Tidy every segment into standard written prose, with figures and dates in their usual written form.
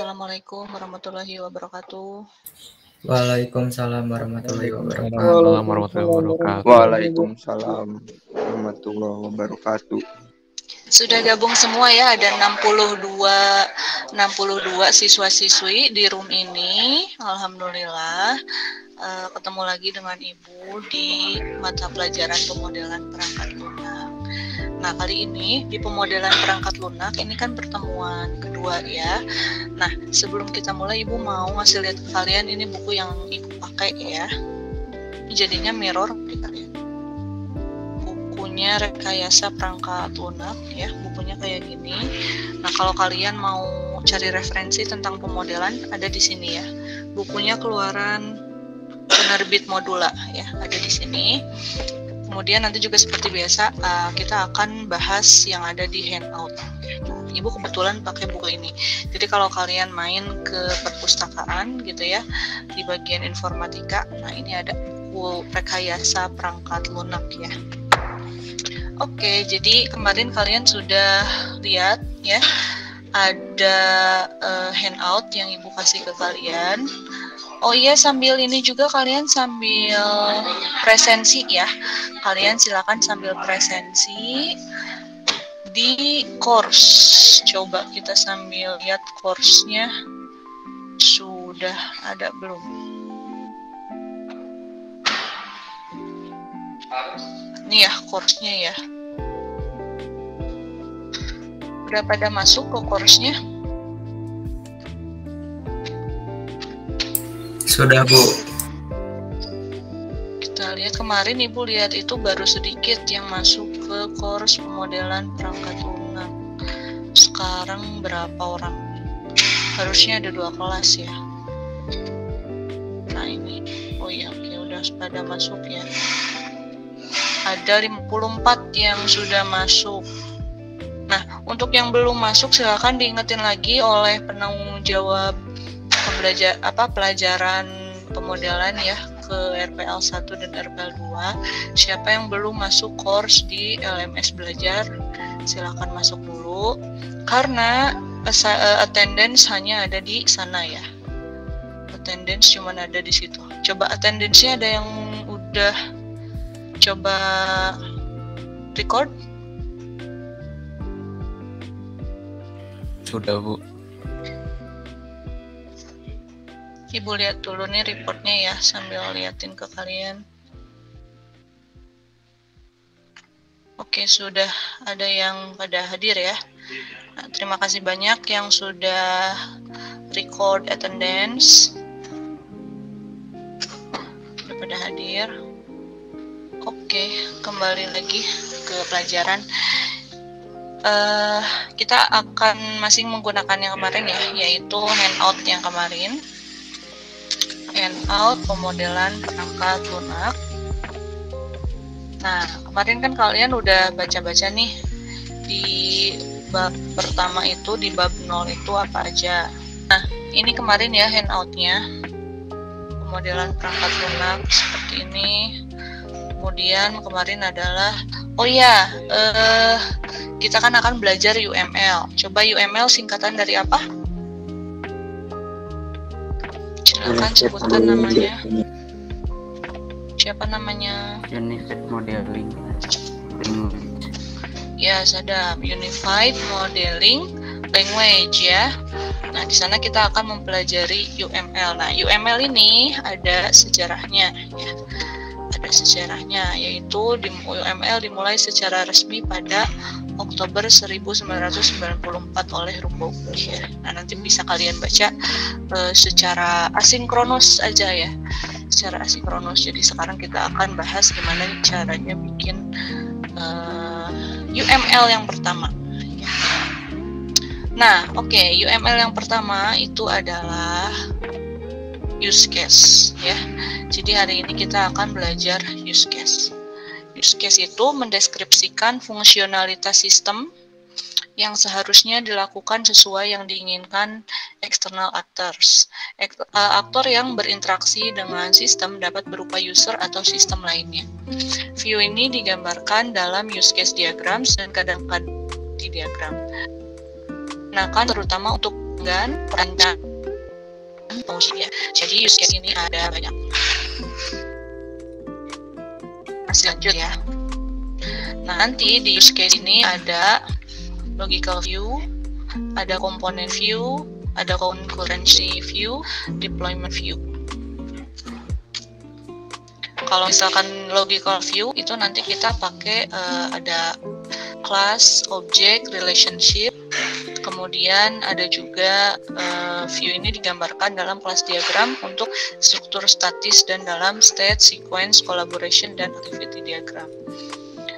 Assalamualaikum warahmatullahi wabarakatuh. Waalaikumsalam warahmatullahi wabarakatuh. Waalaikumsalam warahmatullahi wabarakatuh. Waalaikumsalam warahmatullahi wabarakatuh. Sudah gabung semua ya, ada 62 siswa-siswi di room ini. Alhamdulillah ketemu lagi dengan Ibu di mata pelajaran pemodelan perangkat lunak. Nah, kali ini di pemodelan perangkat lunak ini kan pertemuan kedua ya. Nah, sebelum kita mulai Ibu mau ngasih lihat ke kalian ini buku yang Ibu pakai ya. Ini jadinya mirror di kalian. Bukunya Rekayasa Perangkat Lunak ya, bukunya kayak gini. Nah, kalau kalian mau cari referensi tentang pemodelan ada di sini ya. Bukunya keluaran penerbit Modula ya, ada di sini. Kemudian nanti juga seperti biasa kita akan bahas yang ada di handout. Nah, Ibu kebetulan pakai buku ini. Jadi kalau kalian main ke perpustakaan gitu ya, di bagian informatika, nah ini ada buku Rekayasa Perangkat Lunak ya. Oke, jadi kemarin kalian sudah lihat ya, ada handout yang Ibu kasih ke kalian. Oh iya, sambil ini juga kalian sambil presensi ya. Kalian silakan sambil presensi di course. Coba kita sambil lihat course-nya sudah ada belum? Ini ya course-nya ya. Udah pada masuk ke course-nya? Sudah, Bu. Kita lihat kemarin Ibu lihat itu baru sedikit yang masuk ke course pemodelan perangkat lunak. Sekarang berapa orang? Harusnya ada 2 kelas ya. Nah ini, oh ya oke, udah pada masuk ya. Ada 54 yang sudah masuk. Nah, untuk yang belum masuk silakan diingetin lagi oleh penanggung jawab pelajaran pemodelan ya ke RPL 1 dan RPL 2. Siapa yang belum masuk course di LMS Belajar, silakan masuk dulu karena attendance hanya ada di sana ya. Attendance cuma ada di situ. Coba attendance-nya ada yang udah coba record? Sudah, Bu. Ibu lihat dulu nih reportnya ya, sambil liatin ke kalian. Oke, sudah ada yang pada hadir ya. Nah, terima kasih banyak yang sudah record attendance. Sudah pada hadir. Oke, kembali lagi ke pelajaran. Kita akan masih menggunakan yang kemarin ya, yaitu handout yang kemarin. Handout pemodelan perangkat lunak. Nah, kemarin kan kalian udah baca-baca nih di bab pertama itu, di bab 0 itu apa aja. Nah, ini kemarin ya handoutnya, pemodelan perangkat lunak seperti ini. Kemudian kemarin adalah, oh ya, kita kan akan belajar UML. Coba UML singkatan dari apa? Silakan sebutkan namanya. Siapa namanya? Unified Modeling Language. Ya, Sadam. Unified Modeling Language ya. Nah, di sana kita akan mempelajari UML. Nah, UML ini ada sejarahnya ya. Ada sejarahnya, yaitu UML dimulai secara resmi pada Oktober 1994 oleh Rumbaugh ya. Nah, nanti bisa kalian baca secara asinkronus aja ya, secara asinkronus. Jadi sekarang kita akan bahas gimana caranya bikin UML yang pertama. Nah, oke, UML yang pertama itu adalah use case ya. Jadi hari ini kita akan belajar use case. Use case itu mendeskripsikan fungsionalitas sistem yang seharusnya dilakukan sesuai yang diinginkan external actors. Aktor yang berinteraksi dengan sistem dapat berupa user atau sistem lainnya. View ini digambarkan dalam use case diagram dan kadang-kadang di diagram. Nah, kan terutama untuk dan perencanaan fungsi ya. Jadi use case ini ada banyak. Lanjut ya. Nah, nanti di use case ini ada logical view, ada component view, ada concurrency view, deployment view. Kalau misalkan logical view itu nanti kita pakai ada class, object, relationship, kemudian ada juga view ini digambarkan dalam kelas diagram untuk struktur statis dan dalam state, sequence, collaboration, dan activity diagram.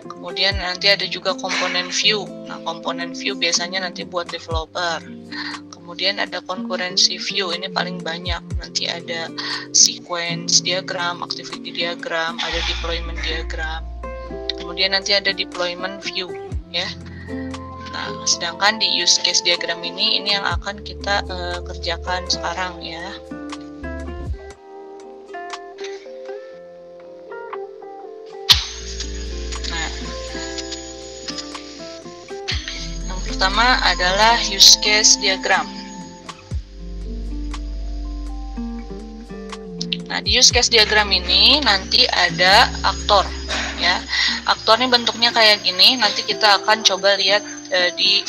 Kemudian nanti ada juga komponen view. Nah, komponen view biasanya nanti buat developer. Kemudian ada concurrency view, ini paling banyak. Nanti ada sequence diagram, activity diagram, ada deployment diagram. Kemudian nanti ada deployment view, ya. Nah, sedangkan di use case diagram ini yang akan kita kerjakan sekarang ya. Nah, yang pertama adalah use case diagram. Nah, di use case diagram ini nanti ada aktor ya. Aktor ini bentuknya kayak gini. Nanti kita akan coba lihat di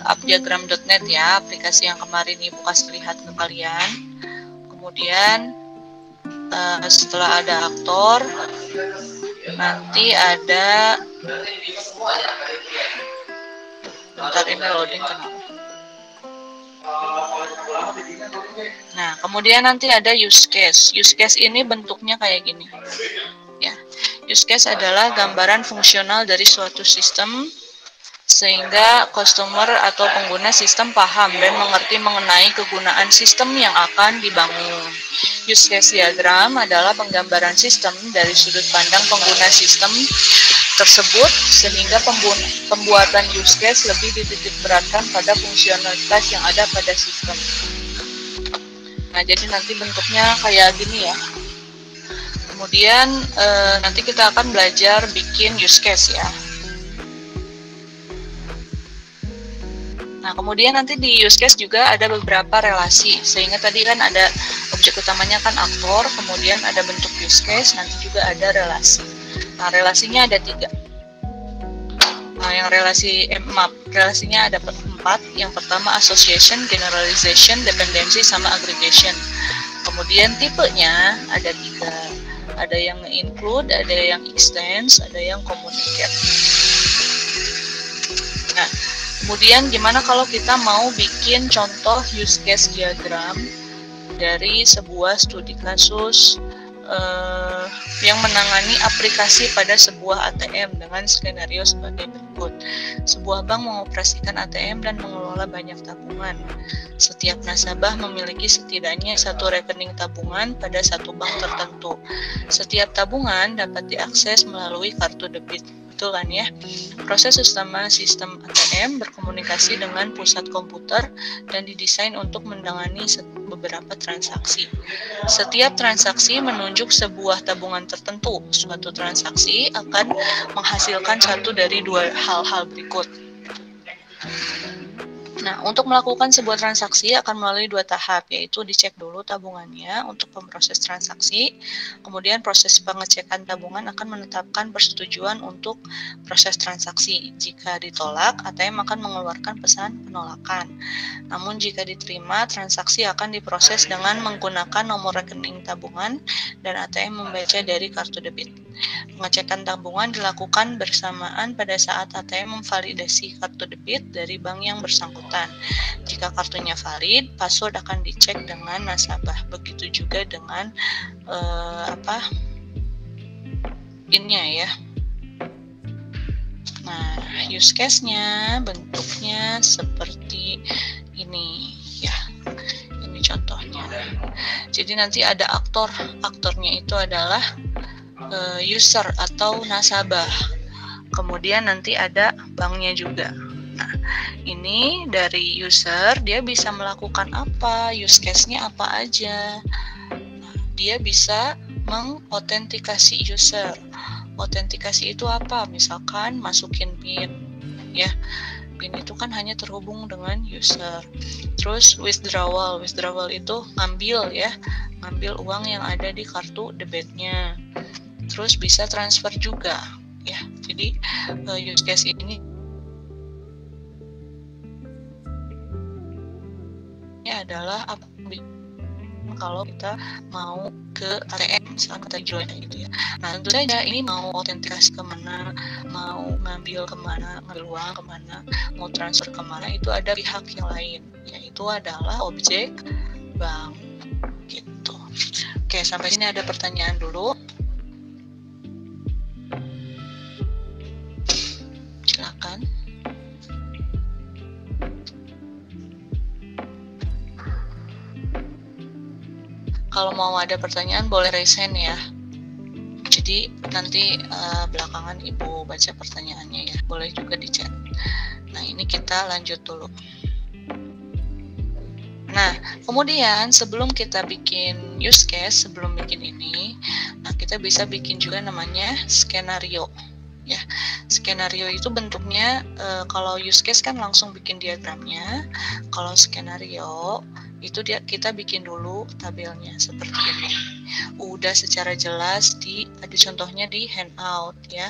appdiagram.net ya, aplikasi yang kemarin Ibu kasih lihat ke kalian. Kemudian setelah ada aktor, nanti ada, bentar ini loading kenapa? Nah, kemudian nanti ada use case. Use case ini bentuknya kayak gini. Ya, use case adalah gambaran fungsional dari suatu sistem sehingga customer atau pengguna sistem paham dan mengerti mengenai kegunaan sistem yang akan dibangun. Use case diagram adalah penggambaran sistem dari sudut pandang pengguna sistem tersebut sehingga pembuatan use case lebih dititik beratkan pada fungsionalitas yang ada pada sistem. Nah, jadi nanti bentuknya kayak gini ya. Kemudian nanti kita akan belajar bikin use case ya. Nah, kemudian nanti di use case juga ada beberapa relasi, sehingga tadi kan ada objek utamanya kan aktor, kemudian ada bentuk use case, nanti juga ada relasi. Nah, relasinya ada 3. Nah, yang relasinya ada 4. Yang pertama association, generalization, dependency, sama aggregation. Kemudian tipenya ada 3. Ada yang include, ada yang extends, ada yang communicate. Nah, kemudian gimana kalau kita mau bikin contoh use case diagram dari sebuah studi kasus yang menangani aplikasi pada sebuah ATM dengan skenario sebagai berikut. Sebuah bank mengoperasikan ATM dan mengelola banyak tabungan. Setiap nasabah memiliki setidaknya 1 rekening tabungan pada satu bank tertentu. Setiap tabungan dapat diakses melalui kartu debit. Betul kan ya? Proses utama sistem ATM berkomunikasi dengan pusat komputer dan didesain untuk menangani beberapa transaksi. Setiap transaksi menunjuk sebuah tabungan tertentu. Suatu transaksi akan menghasilkan satu dari 2 hal-hal berikut. Nah, untuk melakukan sebuah transaksi akan melalui 2 tahap, yaitu dicek dulu tabungannya untuk pemproses transaksi, kemudian proses pengecekan tabungan akan menetapkan persetujuan untuk proses transaksi. Jika ditolak, ATM akan mengeluarkan pesan penolakan. Namun jika diterima, transaksi akan diproses dengan menggunakan nomor rekening tabungan dan ATM membaca dari kartu debit. Pengecekan tabungan dilakukan bersamaan pada saat ATM memvalidasi kartu debit dari bank yang bersangkutan. Jika kartunya valid, password akan dicek dengan nasabah. Begitu juga dengan PIN-nya ya. Nah, use case-nya bentuknya seperti ini ya. Ini contohnya. Jadi nanti ada aktor. Aktornya itu adalah user atau nasabah. Kemudian nanti ada banknya juga. Nah, ini dari user, dia bisa melakukan apa, use case-nya apa aja. Nah, dia bisa mengotentikasi user. Otentikasi itu apa? Misalkan masukin PIN, ya. PIN itu kan hanya terhubung dengan user. Terus withdrawal itu ngambil ya, ngambil uang yang ada di kartu debitnya. Terus bisa transfer juga ya. Jadi use case ini adalah kalau kita mau ke ATM, misalkan kita join gitu ya. Nah tentu saja ini mau autentikasi kemana, mau ngambil kemana, ngambil uang kemana, mau transfer kemana, itu ada pihak yang lain, yaitu adalah objek bank gitu. Oke, sampai sini ada pertanyaan dulu. Silakan. Kalau mau ada pertanyaan boleh raise hand ya. Jadi nanti belakangan Ibu baca pertanyaannya ya. Boleh juga di chat. Nah ini kita lanjut dulu. Nah kemudian sebelum kita bikin use case, sebelum bikin ini, nah kita bisa bikin juga namanya skenario. Ya, skenario itu bentuknya kalau use case kan langsung bikin diagramnya. Kalau skenario itu kita bikin dulu tabelnya seperti ini. Udah secara jelas ada contohnya di handout ya.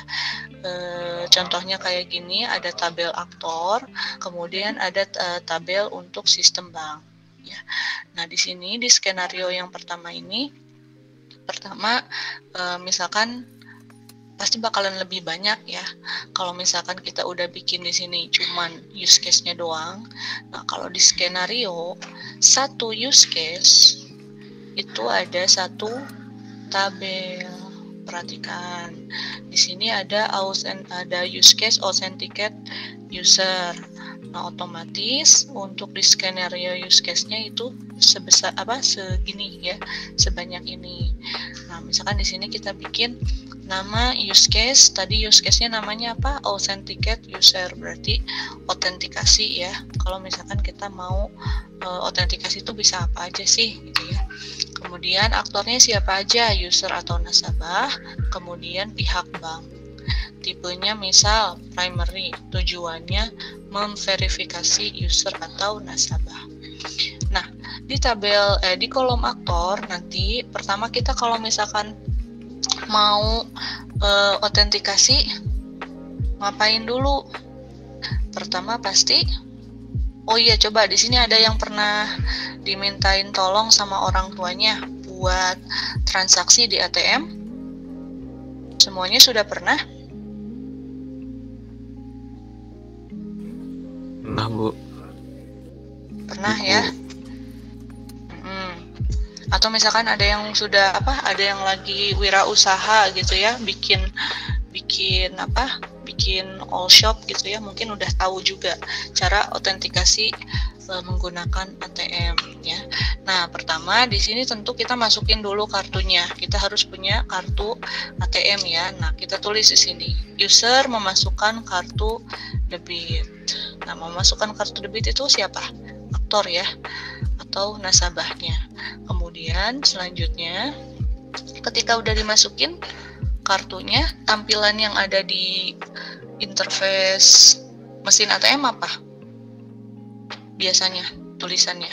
Contohnya kayak gini, ada tabel aktor, kemudian ada tabel untuk sistem bank. Ya. Nah di sini di skenario yang pertama ini, misalkan pasti bakalan lebih banyak ya. Kalau misalkan kita udah bikin di sini cuman use case-nya doang. Nah, kalau di skenario satu use case itu ada satu tabel. Perhatikan. Di sini ada use case authenticate user. Nah, otomatis untuk di skenario use case-nya itu segini ya, sebanyak ini. Nah, misalkan di sini kita bikin nama use case, tadi use case-nya namanya apa? Authenticate user, berarti autentikasi ya. Kalau misalkan kita mau autentikasi itu bisa apa aja sih gitu ya. Kemudian aktornya siapa aja, user atau nasabah, kemudian pihak bank. Tipenya misal primary, tujuannya memverifikasi user atau nasabah. Nah, di kolom aktor nanti pertama kita kalau misalkan mau autentikasi ngapain dulu? Pertama pasti coba di sini ada yang pernah dimintain tolong sama orang tuanya buat transaksi di ATM. Semuanya sudah pernah? Pernah, Bu. Pernah ya? Atau misalkan ada yang sudah ada yang lagi wirausaha gitu ya, bikin all shop gitu ya, mungkin udah tahu juga cara autentikasi menggunakan ATM ya. Nah, pertama di sini tentu kita masukin dulu kartunya. Kita harus punya kartu ATM ya. Nah, kita tulis di sini user memasukkan kartu debit. Nah, memasukkan kartu debit itu siapa? Aktor ya, atau nasabahnya. Kemudian selanjutnya ketika udah dimasukin kartunya, tampilan yang ada di interface mesin ATM apa? Biasanya tulisannya.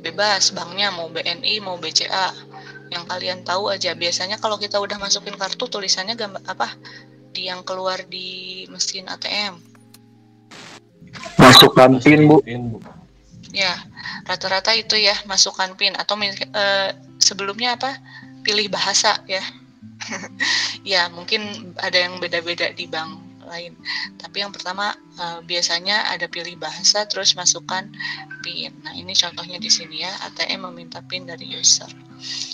Bebas, banknya mau BNI, mau BCA. Yang kalian tahu aja. Biasanya kalau kita udah masukin kartu, tulisannya gambar apa? Di yang keluar di mesin ATM. Masukkan PIN, Bu. Ya, rata-rata itu ya, masukkan PIN atau sebelumnya apa? Pilih bahasa ya. Ya, mungkin ada yang beda-beda di bank lain. Tapi yang pertama biasanya ada pilih bahasa terus masukkan PIN. Nah, ini contohnya di sini ya, ATM meminta PIN dari user.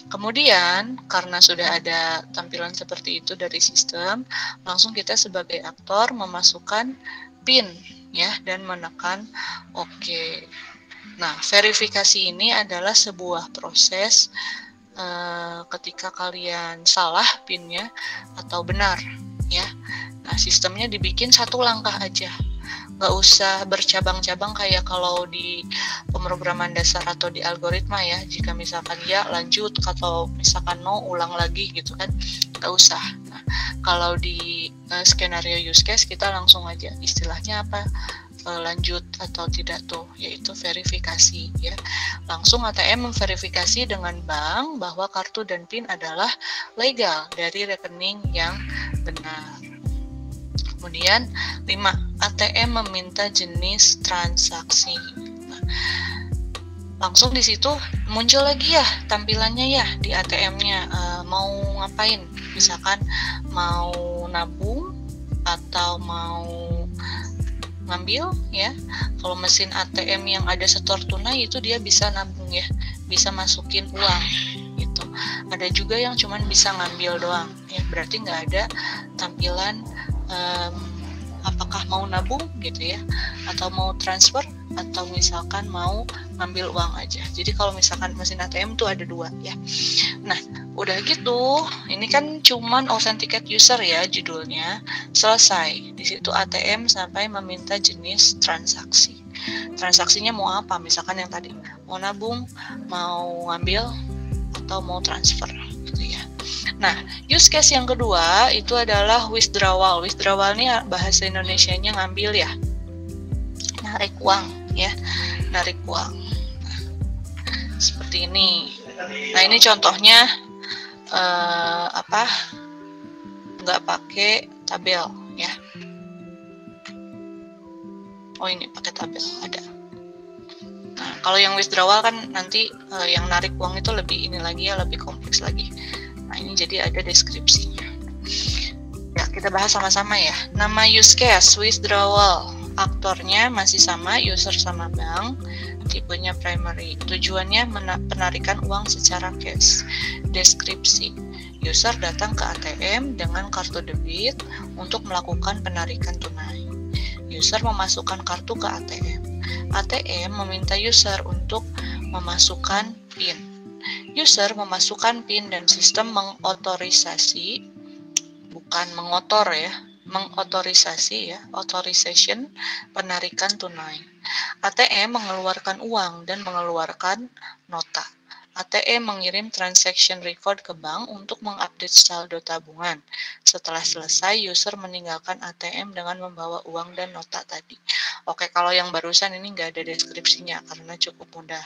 Kemudian karena sudah ada tampilan seperti itu dari sistem, langsung kita sebagai aktor memasukkan PIN ya dan menekan OK. Nah, verifikasi ini adalah sebuah proses ketika kalian salah PIN-nya atau benar ya. Nah, sistemnya dibikin satu langkah aja. Nggak usah bercabang-cabang kayak kalau di pemrograman dasar atau di algoritma ya. Jika misalkan ya lanjut atau misalkan no ulang lagi gitu kan. nggak usah. Nah, kalau di skenario use case kita langsung aja istilahnya apa, lanjut atau tidak tuh, yaitu verifikasi ya. Langsung ATM memverifikasi dengan bank bahwa kartu dan PIN adalah legal dari rekening yang benar. Kemudian 5, ATM meminta jenis transaksi. Nah, langsung di situ muncul lagi ya tampilannya ya di ATM-nya, mau ngapain, misalkan mau nabung atau mau ngambil ya. Kalau mesin ATM yang ada setor tunai itu dia bisa nabung ya, bisa masukin uang gitu. Ada juga yang cuman bisa ngambil doang ya, berarti nggak ada tampilan apakah mau nabung gitu ya, atau mau transfer, atau misalkan mau ngambil uang aja. Jadi kalau misalkan mesin ATM tuh ada 2 ya. Nah, udah gitu, ini kan cuman authenticate user ya judulnya. Selesai. Di situ ATM sampai meminta jenis transaksi. Transaksinya mau apa? Misalkan yang tadi, mau nabung, mau ngambil, atau mau transfer gitu ya. Nah, use case yang kedua itu adalah withdrawal. Withdrawal ini bahasa Indonesianya ngambil ya. Narik uang ya, narik uang. Nah, seperti ini. Nah, ini contohnya nggak pakai tabel ya. Oh, ini pakai tabel ada. Nah, kalau yang withdrawal kan nanti yang narik uang itu lebih ini lagi ya, lebih kompleks lagi. Nah, ini jadi ada deskripsinya. Ya, kita bahas sama-sama ya. Nama use case withdrawal. Aktornya masih sama, user sama bank, tipenya primary. Tujuannya penarikan uang secara cash. Deskripsi. User datang ke ATM dengan kartu debit untuk melakukan penarikan tunai. User memasukkan kartu ke ATM. ATM meminta user untuk memasukkan PIN. User memasukkan PIN dan sistem mengotorisasi, bukan mengotor ya, mengotorisasi ya, authorization penarikan tunai. ATM mengeluarkan uang dan mengeluarkan nota. ATM mengirim transaction record ke bank untuk mengupdate saldo tabungan. Setelah selesai, user meninggalkan ATM dengan membawa uang dan nota tadi. Oke, kalau yang barusan ini nggak ada deskripsinya karena cukup mudah.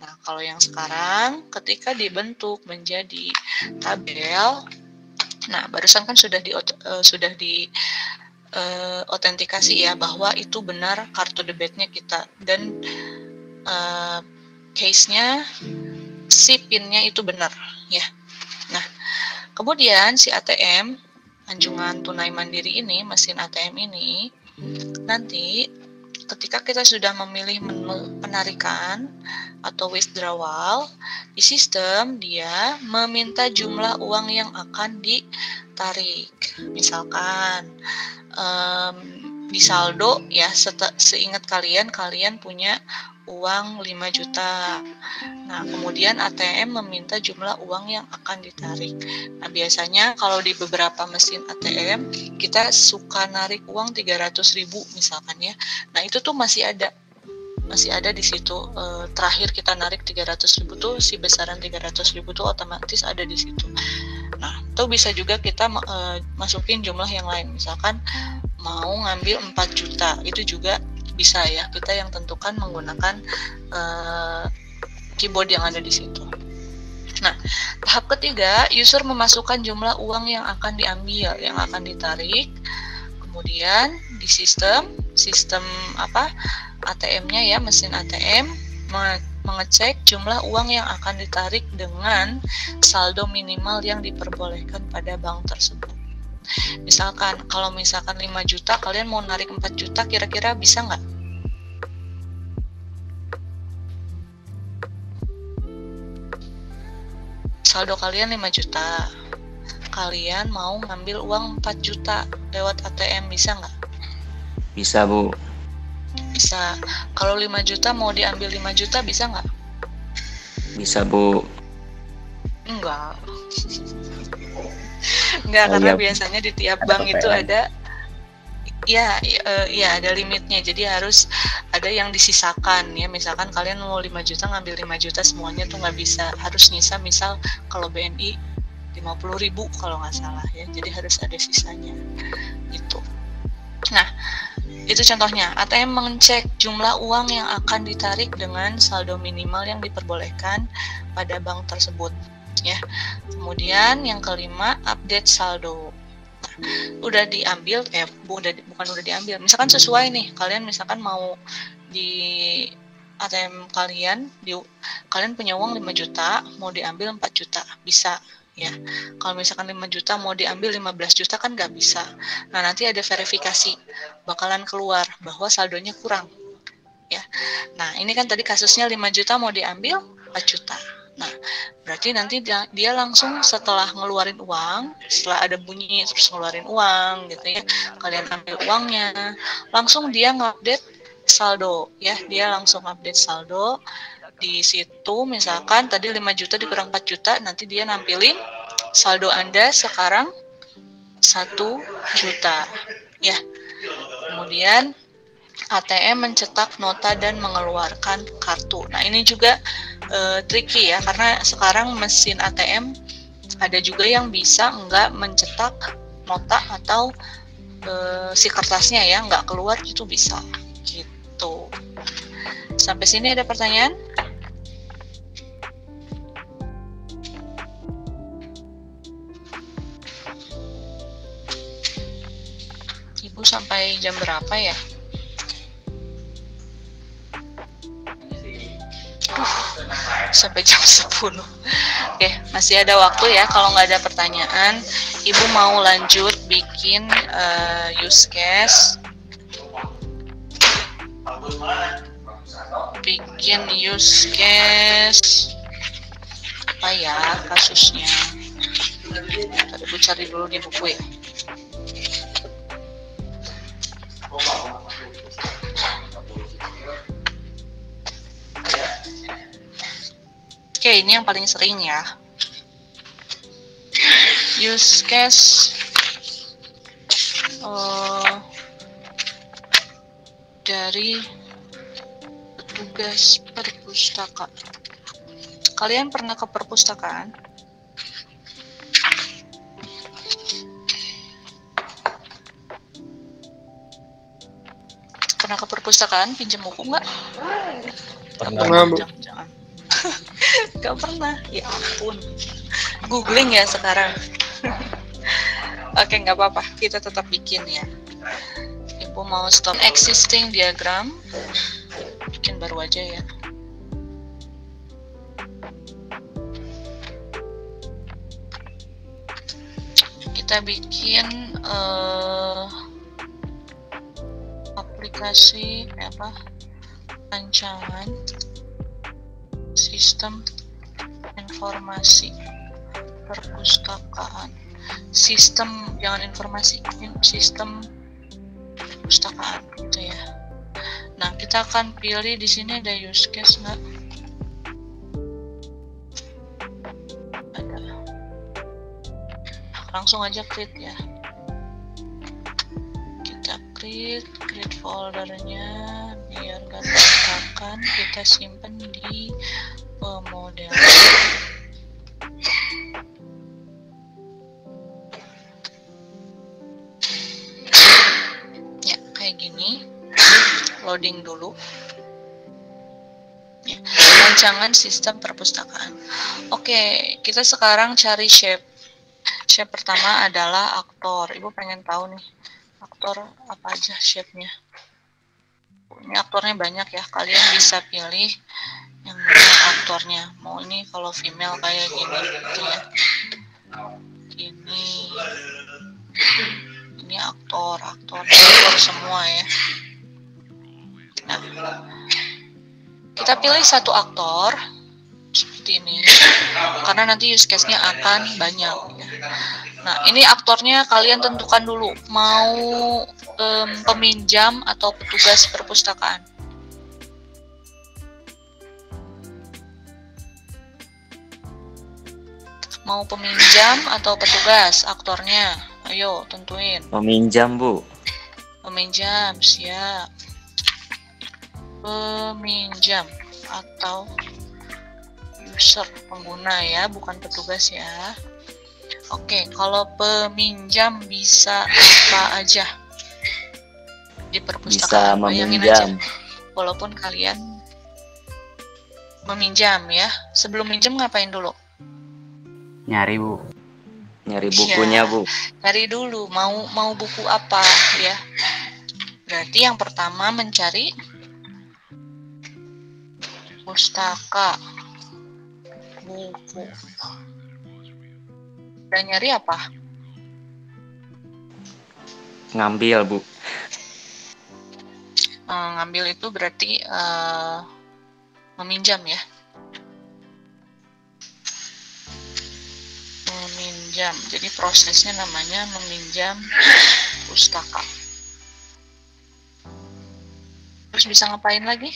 Nah, kalau yang sekarang ketika dibentuk menjadi tabel, nah barusan kan sudah di autentikasi ya bahwa itu benar kartu debitnya kita dan case-nya si PIN-nya itu benar ya. Nah, kemudian si ATM anjungan tunai mandiri ini, mesin ATM ini nanti ketika kita sudah memilih menu penarikan atau withdrawal, di sistem dia meminta jumlah uang yang akan ditarik. Misalkan di saldo ya, seingat kalian punya uang 5 juta. Nah, kemudian ATM meminta jumlah uang yang akan ditarik. Nah, biasanya kalau di beberapa mesin ATM kita suka narik uang 300.000 misalkan ya. Nah, itu tuh masih ada di situ. Terakhir kita narik 300.000 tuh si besaran 300.000 tuh otomatis ada di situ. Nah, itu bisa juga kita masukin jumlah yang lain. Misalkan mau ngambil 4 juta, itu juga bisa ya, kita yang tentukan menggunakan keyboard yang ada di situ. Nah, tahap ketiga, user memasukkan jumlah uang yang akan diambil, yang akan ditarik. Kemudian di sistem ATM-nya ya, mesin ATM mengecek jumlah uang yang akan ditarik dengan saldo minimal yang diperbolehkan pada bank tersebut. Misalkan, kalau misalkan 5 juta, kalian mau narik 4 juta, kira-kira bisa nggak? Saldo kalian 5 juta. Kalian mau ngambil uang 4 juta lewat ATM, bisa nggak? Bisa, Bu. Bisa. Kalau 5 juta mau diambil 5 juta, bisa nggak? Bisa, Bu. Enggak. Enggak, karena biasanya di tiap bank itu ada ada limitnya. Jadi harus ada yang disisakan ya. Misalkan kalian mau 5 juta ngambil 5 juta semuanya tuh nggak bisa. Harus nyisa, misal kalau BNI 50.000 kalau nggak salah ya, jadi harus ada sisanya gitu. Nah, itu contohnya. ATM mengecek jumlah uang yang akan ditarik dengan saldo minimal yang diperbolehkan pada bank tersebut ya. Kemudian yang kelima, update saldo. Nah, udah diambil bukan udah diambil. Misalkan sesuai nih, kalian misalkan mau di ATM kalian punya uang 5 juta, mau diambil 4 juta, bisa ya. Kalau misalkan 5 juta mau diambil 15 juta kan nggak bisa. Nah, nanti ada verifikasi, bakalan keluar bahwa saldonya kurang ya. Nah, ini kan tadi kasusnya 5 juta mau diambil 4 juta. Nah, berarti nanti dia langsung setelah ngeluarin uang, setelah ada bunyi terus ngeluarin uang gitu ya, kalian ambil uangnya, langsung dia ngupdate saldo ya, dia langsung update saldo. Di situ misalkan tadi 5 juta dikurang 4 juta, nanti dia nampilin saldo Anda sekarang 1 juta ya. Kemudian ATM mencetak nota dan mengeluarkan kartu. Nah, ini juga tricky ya, karena sekarang mesin ATM ada juga yang bisa nggak mencetak nota atau si kertasnya ya nggak keluar, itu bisa gitu. Sampai sini ada pertanyaan? Ibu sampai jam berapa ya? Sampai jam 10. Oke, masih ada waktu ya. Kalau nggak ada pertanyaan, Ibu mau lanjut bikin use case. Bikin use case apa ya kasusnya? Tadi Ibu cari dulu di buku ya. Oke, ini yang paling sering ya. Use case dari petugas perpustakaan. Kalian pernah ke perpustakaan? Pernah ke perpustakaan pinjam buku nggak? Pernah, Bu. Jangan. Gak pernah, ya ampun. Googling ya sekarang. Oke, nggak apa-apa, kita tetap bikin ya. Ibu mau stop existing diagram, bikin baru aja ya. Kita bikin aplikasi rancangan sistem informasi perpustakaan. Sistem, jangan informasi, sistem perpustakaan gitu ya. Nah, kita akan pilih di sini ada use case nggak? Ada. Langsung aja create ya. Kita create foldernya biar gak berantakan. Kita simpan di pemodelan. Ya, kayak gini. Loading dulu. Ya, rancangan sistem perpustakaan. Oke, kita sekarang cari shape. Shape pertama adalah aktor. Ibu pengen tahu nih, aktor apa aja shape-nya. Ini aktornya banyak ya, kalian bisa pilih yang mana aktornya. Mau ini kalau female kayak gini gitu ya. Ini aktor semua ya. Nah, kita pilih satu aktor seperti ini karena nanti use case-nya akan banyak ya. Nah, ini aktornya kalian tentukan dulu mau peminjam atau petugas perpustakaan. Mau peminjam atau petugas aktornya? Ayo tentuin. Meminjam, Bu. Peminjam, siap. Peminjam atau user, pengguna ya, bukan petugas ya. Oke, kalau peminjam bisa apa aja di Bisa perpustakaan? Bayangin aja, meminjam. walaupun kalian meminjam ya. Sebelum minjem ngapain dulu? Nyari, Bu. Nyari bukunya, Ya, Bu. cari dulu mau buku apa ya. Berarti yang pertama mencari pustaka, buku. Dan nyari apa? Ngambil, Bu. Ngambil itu berarti meminjam ya. Meminjam. Jadi prosesnya namanya meminjam pustaka. Terus bisa ngapain lagi?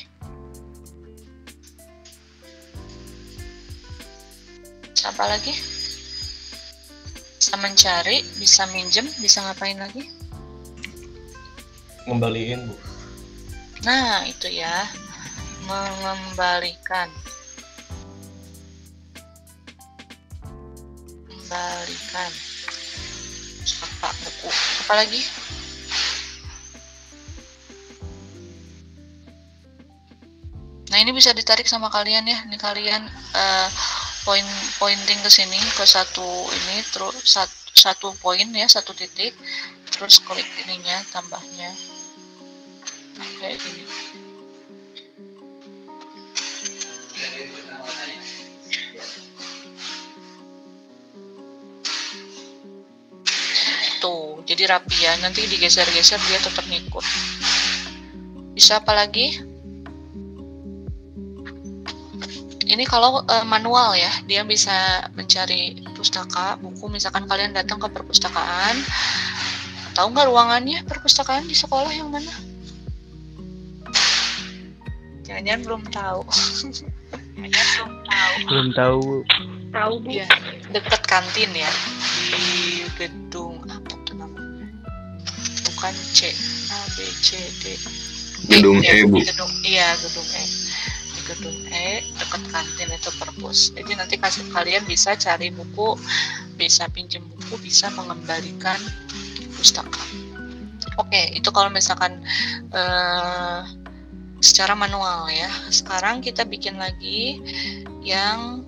Apa lagi? Bisa mencari, bisa minjem, bisa ngapain lagi? Ngembaliin, Bu. Nah, itu ya. Mengembalikan. Kembalikan. Pustaka, buku. Apa lagi? Nah, ini bisa ditarik sama kalian ya. Ini kalian pointing ke sini ke satu ini, terus satu poin ya, satu titik, terus klik ininya, tambahnya kayak gini. Tuh, jadi rapi ya. Nanti digeser-geser dia tetap ngikut. Bisa apa lagi? Ini kalau manual ya, dia bisa mencari pustaka, buku. Misalkan kalian datang ke perpustakaan, tahu nggak ruangannya perpustakaan di sekolah yang mana? Jangan-jangan belum tahu. Belum tahu, Bu. Tahu Bu. Ya, dekat kantin ya, di gedung apa tuh namanya? Bukan C, A, B, C, D. Gedung ya, E, Bu. gedung E. Gedung E dekat kantin itu perpus. Jadi nanti kalian bisa cari buku, bisa pinjam buku, bisa mengembalikan pustaka. Oke, itu kalau misalkan secara manual ya. Sekarang kita bikin lagi yang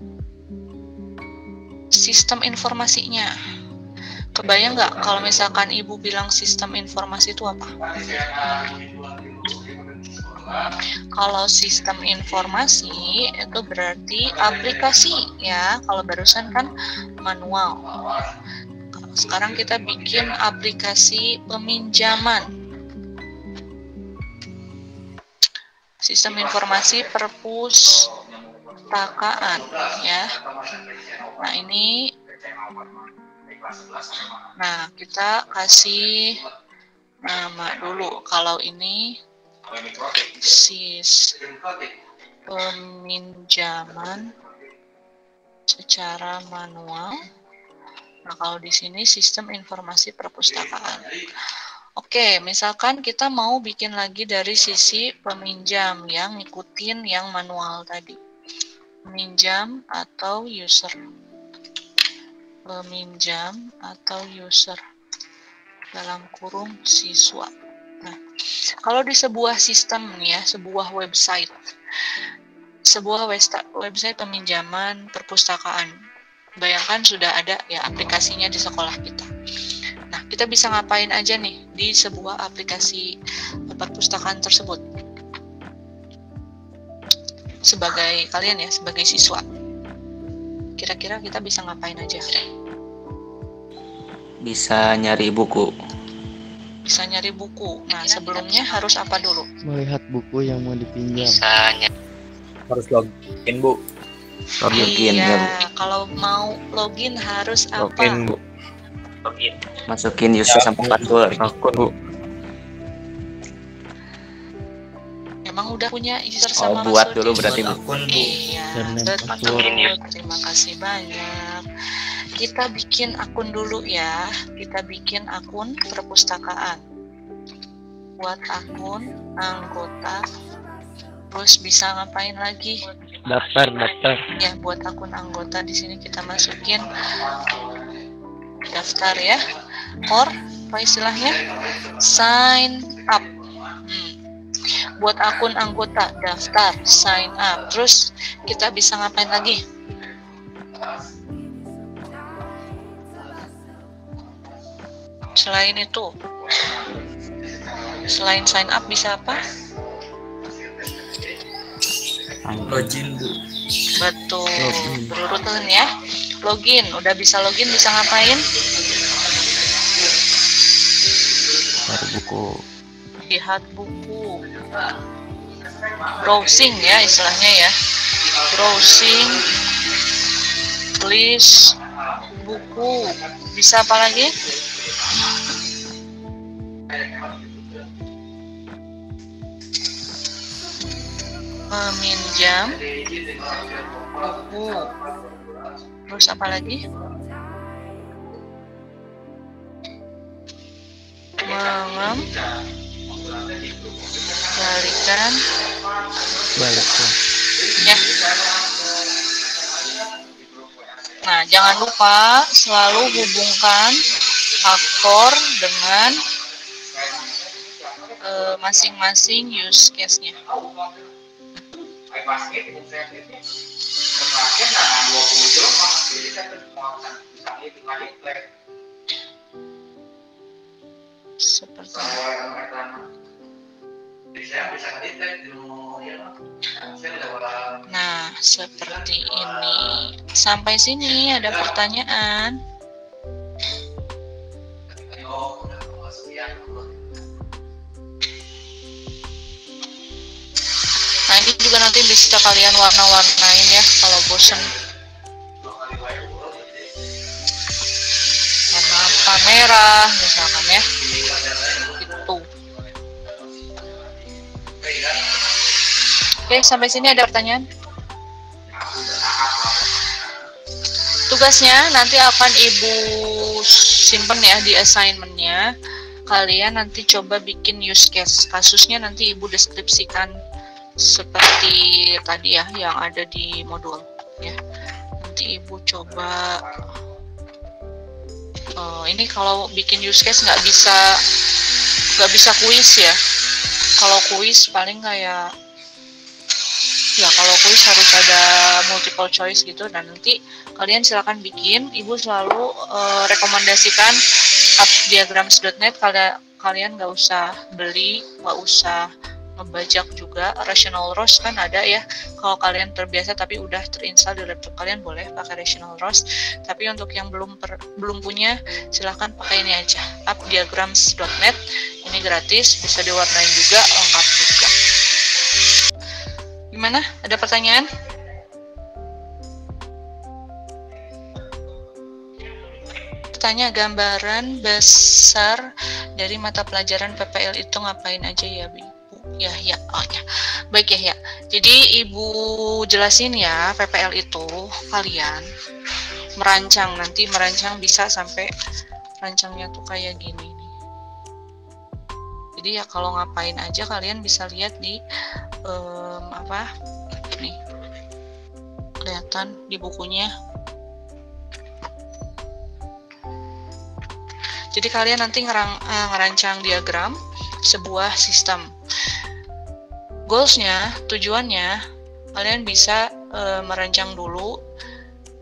sistem informasinya. Kebayang nggak kalau misalkan ibu bilang sistem informasi itu apa? Kalau sistem informasi itu berarti aplikasi ya. Kalau barusan kan manual. Sekarang kita bikin aplikasi peminjaman. Sistem informasi perpustakaan ya. Nah, ini kita kasih nama dulu. Kalau ini peminjaman secara manual. Nah, kalau di sini sistem informasi perpustakaan. Oke, misalkan kita mau bikin lagi dari sisi peminjam yang ngikutin yang manual tadi. Peminjam atau user. Peminjam atau user. Dalam kurung siswa. Nah, kalau di sebuah sistem ya, sebuah website peminjaman perpustakaan, bayangkan sudah ada ya aplikasinya di sekolah kita. Nah, kita bisa ngapain aja nih di sebuah aplikasi perpustakaan tersebut? Sebagai kalian ya, sebagai siswa, kira-kira kita bisa ngapain aja? Bisa nyari buku. Bisa nyari buku. Nah, sebelumnya harus apa dulu? Melihat buku yang mau dipinjam. Harus login, Bu. Login iya, ya, Bu. kalau mau login harus Login, apa? Bu. Masukin user sama password. Akun, Bu. Emang udah punya user Oh, sama buat password dulu ya? berarti, Bu. Akun, Bu. Iya, Dan betul. password. Terima kasih banyak. Kita bikin akun dulu ya. Kita bikin akun perpustakaan. Buat akun anggota. Terus bisa ngapain lagi? Daftar. Ya, buat akun anggota di sini kita masukin daftar ya. Or apa istilahnya? Sign up. Buat akun anggota, daftar, sign up. Terus kita bisa ngapain lagi? Selain itu, selain sign up bisa apa? Login, Bu. Betul, berurutan ya. Login, udah bisa login, bisa ngapain? Cari buku. Lihat buku. Browsing ya istilahnya ya. Browsing list buku. Bisa apa lagi? Meminjam buku. Terus apa lagi? Mengembalikan ya. Nah, jangan lupa selalu hubungkan aktor dengan masing-masing use case-nya. Seperti nah, seperti ini. Sampai sini ada pertanyaan? Nah, ini juga nanti bisa kalian warna-warnain ya kalau bosan. Warna apa? Merah misalkan ya. Itu. Oke, sampai sini ada pertanyaan? Tugasnya nanti akan Ibu simpen ya di assignment-nya. Kalian nanti coba bikin use case. Kasusnya nanti Ibu deskripsikan seperti tadi ya yang ada di modul ya. Nanti Ibu coba ini kalau bikin use case nggak bisa kuis ya. Kalau kuis paling kayak ya, kalau kuis harus ada multiple choice gitu, dan nanti kalian silakan bikin. Ibu selalu rekomendasikan appdiagrams.net. Kalian nggak usah beli, nggak usah ngebajak juga. Rational Rose kan ada ya, kalau kalian terbiasa tapi udah terinstall di laptop kalian boleh pakai Rational Rose. Tapi untuk yang belum punya, silahkan pakai ini aja, appdiagrams.net. Ini gratis, bisa diwarnain juga, lengkap juga. Gimana? Ada pertanyaan? Tanya, gambaran besar dari mata pelajaran PPL itu ngapain aja ya, Bu? Ya. Baik ya. Jadi Ibu jelasin ya, PPL itu kalian merancang bisa sampai rancangnya tuh kayak gini nih. Jadi ya kalau ngapain aja kalian bisa lihat di nih, kelihatan di bukunya. Jadi kalian nanti ngerancang diagram sebuah sistem. Goalsnya, tujuannya, kalian bisa merancang dulu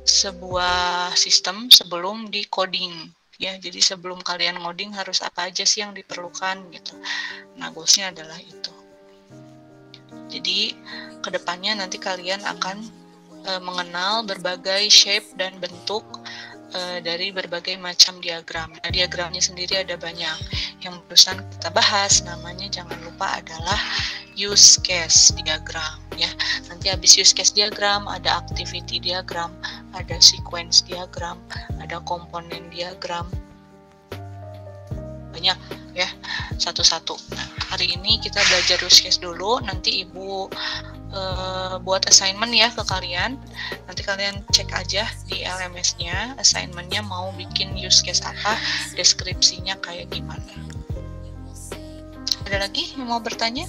sebuah sistem sebelum di coding ya. Jadi sebelum kalian ngoding harus apa aja sih yang diperlukan gitu. Nah, goalsnya adalah itu. Jadi kedepannya nanti kalian akan mengenal berbagai shape dan bentuk dari berbagai macam diagram. Nah, diagramnya sendiri ada banyak. Yang barusan kita bahas namanya jangan lupa adalah use case diagram ya. Nanti habis use case diagram ada activity diagram, ada sequence diagram, ada komponen diagram. Banyak ya, satu-satu. Nah, hari ini kita belajar use case dulu, nanti Ibu buat assignment ya ke kalian. Nanti kalian cek aja di LMS-nya, assignment-nya mau bikin use case apa, deskripsinya kayak gimana. Ada lagi yang mau bertanya?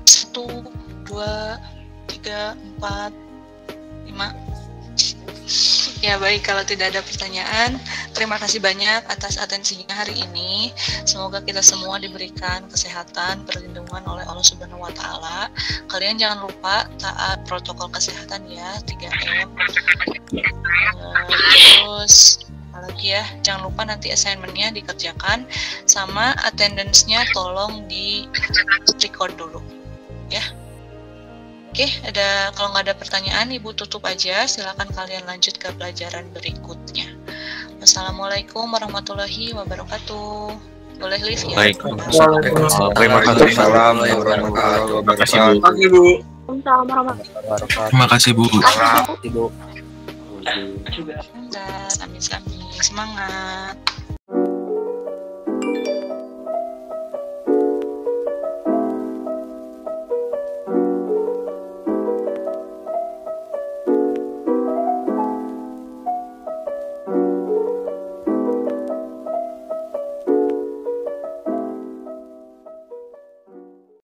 Satu. 3, 4, 5. Ya baik, kalau tidak ada pertanyaan, terima kasih banyak atas atensinya hari ini. Semoga kita semua diberikan kesehatan, perlindungan oleh Allah Subhanahu wa Ta'ala. Kalian jangan lupa taat protokol kesehatan ya, 3M. Terus apalagi ya, jangan lupa nanti assignment-nya dikerjakan, sama attendance-nya tolong di record dulu ya. Oke, kalau nggak ada pertanyaan, Ibu tutup aja. Silakan kalian lanjut ke pelajaran berikutnya. Wassalamualaikum warahmatullahi wabarakatuh. Boleh live ya? Baik. Terima kasih. Assalamualaikum warahmatullahi wabarakatuh. Terima kasih Bu. Sami-sami. Semangat.